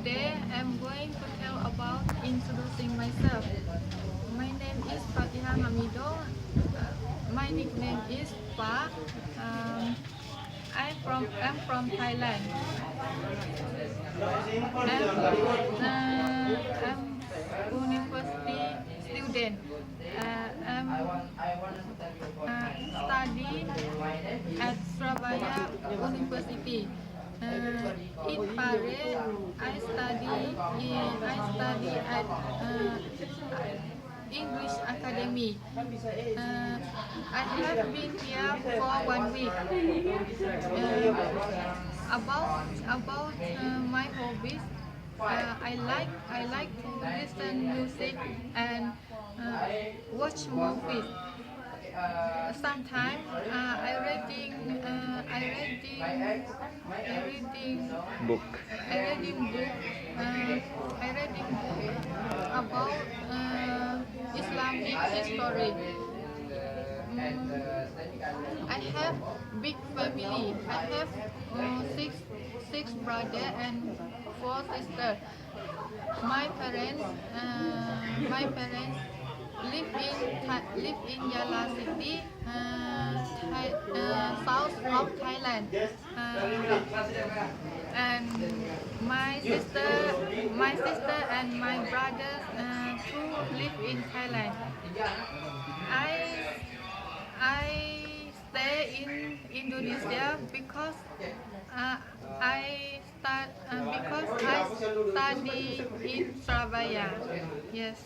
Today I'm going to tell about introducing myself. My name is Fatiha Hamido. My nickname is Pa. Um, I'm from Thailand. I'm university student. I'm study at Surabaya University. In Paris, I study at English Academy. I have been here for 1 week. About my hobbies, I like to listen music and watch movies. Sometimes Book. I reading book. I reading book about Islamic history. I have big family. I have six brother and 4 sisters. My parents live in Yala City, south of Thailand. And my sister and my brothers too live in Thailand. I I stay in Indonesia because I study in Surabaya. Yes.